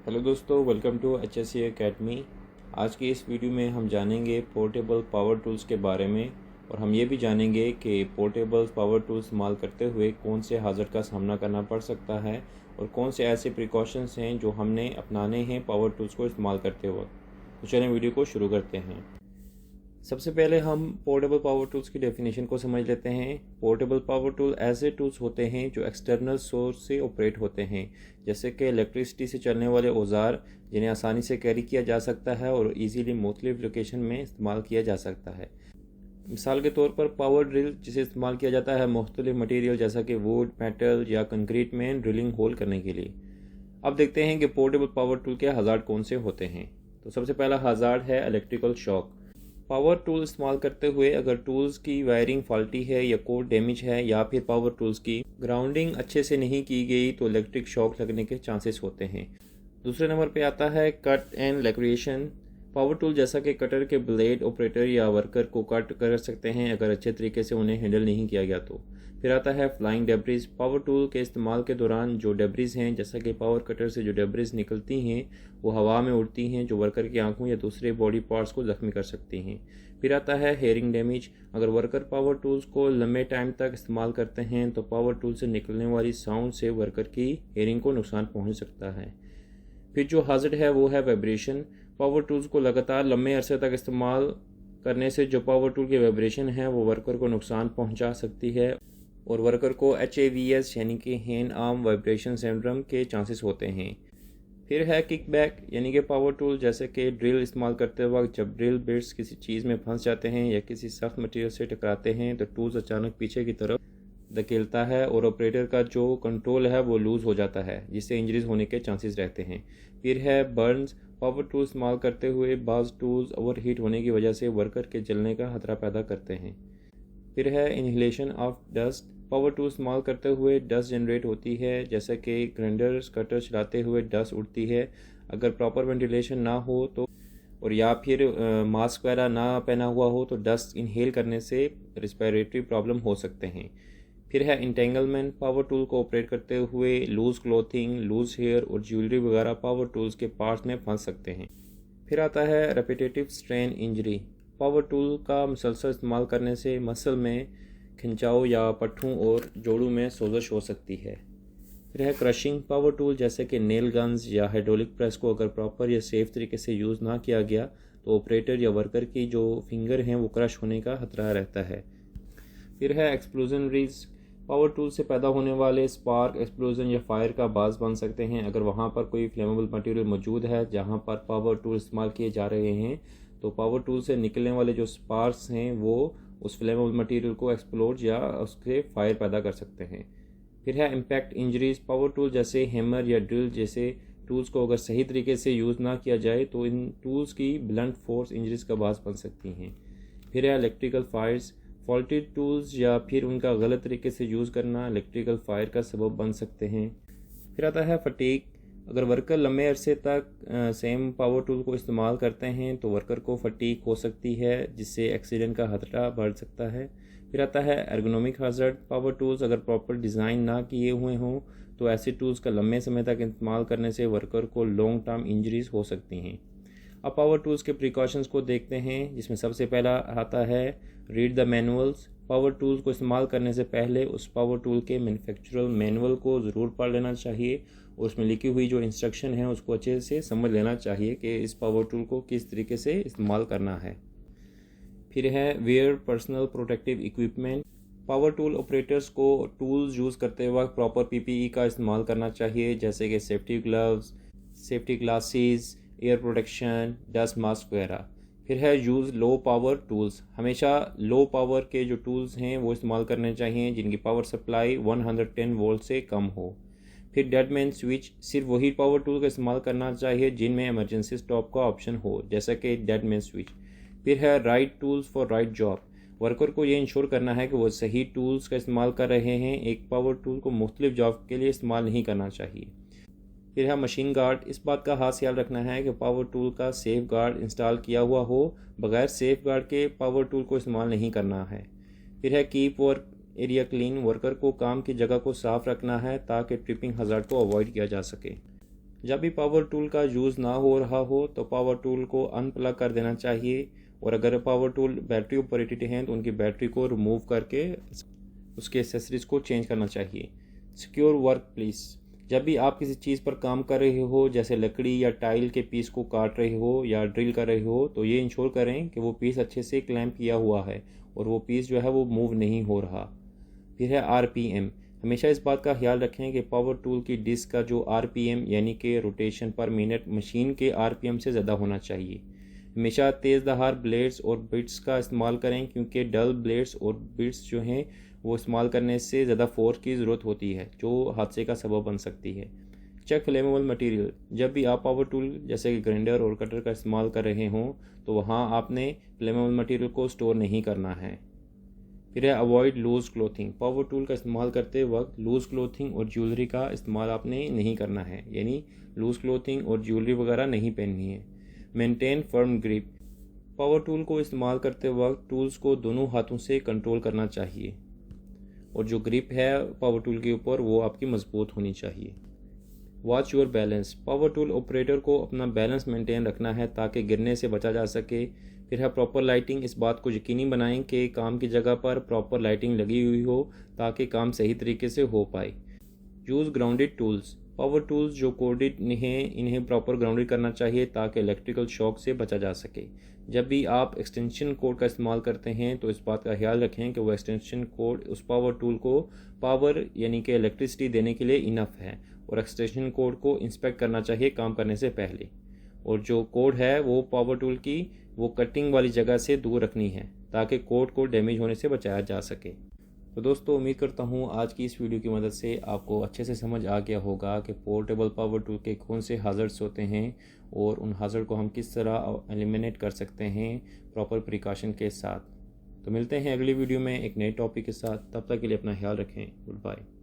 Hello दोस्तों, welcome to HSC academy. आज की इस वीडियो में हम जानेंगे पोर्टेबल पावर टूल्स के बारे में और हम ये भी जानेंगे कि पोर्टेबल पावर टूल्स इस्तेमाल करते हुए कौन से हाजत का सामना करना पड़ सकता है और कौन से ऐसे प्रिकॉशंस हैं जो हमने अपनाने हैं पावर टूल्स को इस्तेमाल करते वक्त। तो चलें वीडियो को शुरू करते हैं। सबसे पहले हम पोर्टेबल पावर टूल्स की डेफिनेशन को समझ लेते हैं। पोर्टेबल पावर टूल ऐसे टूल्स होते हैं जो एक्सटर्नल सोर्स से ऑपरेट होते हैं, जैसे कि इलेक्ट्रिसिटी से चलने वाले औजार जिन्हें आसानी से कैरी किया जा सकता है और इजीली मुख्तलिफ लोकेशन में इस्तेमाल किया जा सकता है। मिसाल के तौर पर पावर ड्रिल, जिसे इस्तेमाल किया जाता है मुख्तलिफ मटीरियल जैसा कि वुड, मेटल या कंक्रीट में ड्रिलिंग होल करने के लिए। अब देखते हैं कि पोर्टेबल पावर टूल के हज़ार्ड कौन से होते हैं। तो सबसे पहला हज़ार्ड है इलेक्ट्रिकल शॉक। पावर टूल इस्तेमाल करते हुए अगर टूल्स की वायरिंग फॉल्टी है या कोड डैमेज है या फिर पावर टूल्स की ग्राउंडिंग अच्छे से नहीं की गई तो इलेक्ट्रिक शॉक लगने के चांसेस होते हैं। दूसरे नंबर पे आता है कट एंड लैक्रिएशन। पावर टूल जैसा कि कटर के ब्लेड ऑपरेटर या वर्कर को कट कर सकते हैं अगर अच्छे तरीके से उन्हें हैंडल नहीं किया गया तो। फिर आता है फ्लाइंग डेब्रिज। पावर टूल के इस्तेमाल के दौरान जो डेब्रिज हैं, जैसा कि पावर कटर से जो डेब्रिज निकलती हैं वो हवा में उड़ती हैं, जो वर्कर की आंखों या दूसरे बॉडी पार्ट्स को जख्मी कर सकती हैं। फिर आता है हेयरिंग डैमेज। अगर वर्कर पावर टूल्स को लंबे टाइम तक इस्तेमाल करते हैं तो पावर टूल से निकलने वाली साउंड से वर्कर की हेयरिंग को नुकसान पहुँच सकता है। फिर जो हाजर्ड है वो है वाइब्रेशन। पावर टूल्स को लगातार लंबे अरसे तक इस्तेमाल करने से जो पावर टूल की वाइब्रेशन है वो वर्कर को नुकसान पहुंचा सकती है और वर्कर को HAVS यानी कि हैंड आर्म वाइब्रेशन सिंड्रोम के चांसेस होते हैं। फिर है किकबैक, यानी कि पावर टूल जैसे कि ड्रिल इस्तेमाल करते वक्त जब ड्रिल बिट्स किसी चीज़ में फंस जाते हैं या किसी सख्त मटेरियल से टकराते हैं तो टूल्स अचानक पीछे की तरफ धकेलता है और ऑपरेटर का जो कंट्रोल है वो लूज़ हो जाता है, जिससे इंजरीज होने के चांसेस रहते हैं। फिर है बर्न्स। पावर टूल इस्तेमाल करते हुए बाज़ टूल्स ओवरहीट होने की वजह से वर्कर के जलने का खतरा पैदा करते हैं। फिर है inhalation of dust. Power tool इस्तेमाल करते हुए डस्ट जनरेट होती है, जैसे कि ग्राइंडर्स कटर चलाते हुए डस्ट उड़ती है। अगर प्रॉपर वेंटिलेशन ना हो तो और या फिर मास्क वगैरह ना पहना हुआ हो तो डस्ट इनहेल करने से रिस्पिरेटरी प्रॉब्लम हो सकते हैं। फिर है इंटेंगलमेंट। पावर टूल को ऑपरेट करते हुए लूज़ क्लोथिंग, लूज़ हेयर और ज्वेलरी वगैरह पावर टूल्स के पार्ट्स में फंस सकते हैं। फिर आता है repetitive strain injury. Power tool का मुसलसल इस्तेमाल करने से मसल में खिंचाव या पट्ठों और जोड़ों में सोजश हो सकती है। फिर है क्रशिंग। पावर टूल जैसे कि नेल गन्स या हाइड्रोलिक प्रेस को अगर प्रॉपर या सेफ तरीके से यूज़ ना किया गया तो ऑपरेटर या वर्कर की जो फिंगर हैं वो क्रश होने का खतरा रहता है। फिर है एक्सप्लोजन रिस्क। पावर टूल से पैदा होने वाले स्पार्क, एक्सप्लोजन या फायर का बाज़ बन सकते हैं। अगर वहाँ पर कोई फ्लेमेबल मटेरियल मौजूद है जहाँ पर पावर टूल इस्तेमाल किए जा रहे हैं तो पावर टूल से निकलने वाले जो स्पार्क्स हैं वो उस फ्लेमेबल मटेरियल को एक्सप्लोड या उसके फायर पैदा कर सकते हैं। फिर है इम्पैक्ट इंजरीज। पावर टूल जैसे हैमर या ड्रिल जैसे टूल्स को अगर सही तरीके से यूज़ ना किया जाए तो इन टूल्स की ब्लंट फोर्स इंजरीज का बाज़ बन सकती हैं। फिर है इलेक्ट्रिकल फायर्स। फॉल्टी टूल्स या फिर उनका गलत तरीके से यूज़ करना इलेक्ट्रिकल फायर का सबब बन सकते हैं। फिर आता है फटीग। अगर वर्कर लंबे अरसे तक सेम पावर टूल को इस्तेमाल करते हैं तो वर्कर को फटीग हो सकती है, जिससे एक्सीडेंट का खतरा बढ़ सकता है। फिर आता है एर्गोनॉमिक हज़ार्ड। पावर टूल्स अगर प्रॉपर डिज़ाइन ना किए हुए हों तो ऐसे टूल्स का लंबे समय तक इस्तेमाल करने से वर्कर को लॉन्ग टर्म इंजरीज हो सकती हैं। अब पावर टूल्स के प्रिकॉशंस को देखते हैं, जिसमें सबसे पहला आता है read the manuals. Power tools को इस्तेमाल करने से पहले उस पावर टूल के मैन्युफैक्चरर मैनुअल को ज़रूर पढ़ लेना चाहिए और उसमें लिखी हुई जो इंस्ट्रक्शन है उसको अच्छे से समझ लेना चाहिए कि इस पावर टूल को किस तरीके से इस्तेमाल करना है। फिर है wear personal protective equipment. Power tool operators को टूल्स यूज़ करते वक्त प्रॉपर PPE का इस्तेमाल करना चाहिए, जैसे कि safety gloves, safety glasses, air protection, dust mask वगैरह। फिर है यूज़ लो पावर टूल्स। हमेशा लो पावर के जो टूल्स हैं वो इस्तेमाल करने चाहिए जिनकी पावर सप्लाई 110 वोल्ट से कम हो। फिर डेड मैन स्विच। सिर्फ वही पावर टूल का इस्तेमाल करना चाहिए जिनमें इमरजेंसी स्टॉप का ऑप्शन हो, जैसा कि डेड मैन स्विच। फिर है right tools for right job. Worker को ये इंश्योर करना है कि वो सही टूल्स का इस्तेमाल कर रहे हैं। एक पावर टूल को मुख्तलिफ जॉब के लिए इस्तेमाल नहीं करना चाहिए। फिर है मशीन गार्ड। इस बात का खास ख्याल रखना है कि पावर टूल का सेफ गार्ड इंस्टॉल किया हुआ हो। बगैर सेफ गार्ड के पावर टूल को इस्तेमाल नहीं करना है। फिर है keep work area clean. Worker को काम की जगह को साफ रखना है ताकि ट्रिपिंग हज़ार्ड को अवॉइड किया जा सके। जब भी पावर टूल का यूज़ ना हो रहा हो तो पावर टूल को अनप्लग कर देना चाहिए, और अगर पावर टूल बैटरी ऑपरेटेड हैं तो उनकी बैटरी को रिमूव करके उसके एक्सेसरीज को चेंज करना चाहिए। सिक्योर वर्क प्लेस, जब भी आप किसी चीज़ पर काम कर रहे हो, जैसे लकड़ी या टाइल के पीस को काट रहे हो या ड्रिल कर रहे हो, तो ये इंश्योर करें कि वो पीस अच्छे से क्लैंप किया हुआ है और वो पीस जो है वो मूव नहीं हो रहा। फिर है आरपीएम, हमेशा इस बात का ख्याल रखें कि पावर टूल की डिस्क का जो आरपीएम यानी कि रोटेशन पर मिनट मशीन के आरपीएम से ज़्यादा होना चाहिए। हमेशा तेज़ धार ब्लेड्स और बिट्स का इस्तेमाल करें, क्योंकि डल ब्लेड्स और बिट्स जो हैं वो इस्तेमाल करने से ज़्यादा फोर्स की ज़रूरत होती है, जो हादसे का सबब बन सकती है। चेक फ्लेमेबल मटेरियल, जब भी आप पावर टूल जैसे कि ग्राइंडर और कटर का इस्तेमाल कर रहे हों तो वहाँ आपने फ्लेमेबल मटेरियल को स्टोर नहीं करना है। फिर है avoid loose clothing, power tool का इस्तेमाल करते वक्त लूज़ क्लोथिंग और ज्वेलरी का इस्तेमाल आपने नहीं करना है, यानी लूज़ क्लोथिंग और ज्वेलरी वगैरह नहीं पहननी है। Maintain firm grip, power tool को इस्तेमाल करते वक्त टूल्स को दोनों हाथों से कंट्रोल करना चाहिए और जो ग्रिप है पावर टूल के ऊपर वो आपकी मजबूत होनी चाहिए। Watch your balance, power tool operator को अपना बैलेंस मेंटेन रखना है ताकि गिरने से बचा जा सके। फिर है प्रॉपर लाइटिंग, इस बात को यकीनी बनाएं कि काम की जगह पर प्रॉपर लाइटिंग लगी हुई हो ताकि काम सही तरीके से हो पाए। Use grounded tools, power tools जो कोडेड हैं इन्हें प्रॉपर ग्राउंडेड करना चाहिए ताकि इलेक्ट्रिकल शॉक से बचा जा सके। जब भी आप एक्सटेंशन कोड का इस्तेमाल करते हैं तो इस बात का ख्याल रखें कि वो एक्सटेंशन कोड उस पावर टूल को पावर यानी कि इलेक्ट्रिसिटी देने के लिए इनफ है, और एक्सटेंशन कोड को इंस्पेक्ट करना चाहिए काम करने से पहले, और जो कोड है वो पावर टूल की वो कटिंग वाली जगह से दूर रखनी है ताकि कोड को डैमेज होने से बचाया जा सके। तो दोस्तों उम्मीद करता हूँ आज की इस वीडियो की मदद से आपको अच्छे से समझ आ गया होगा कि पोर्टेबल पावर टूल के कौन से हाजर्ड्स होते हैं और उन हाजर्ड को हम किस तरह एलिमिनेट कर सकते हैं प्रॉपर प्रिकॉशन के साथ। तो मिलते हैं अगली वीडियो में एक नए टॉपिक के साथ, तब तक के लिए अपना ख्याल रखें। Good bye.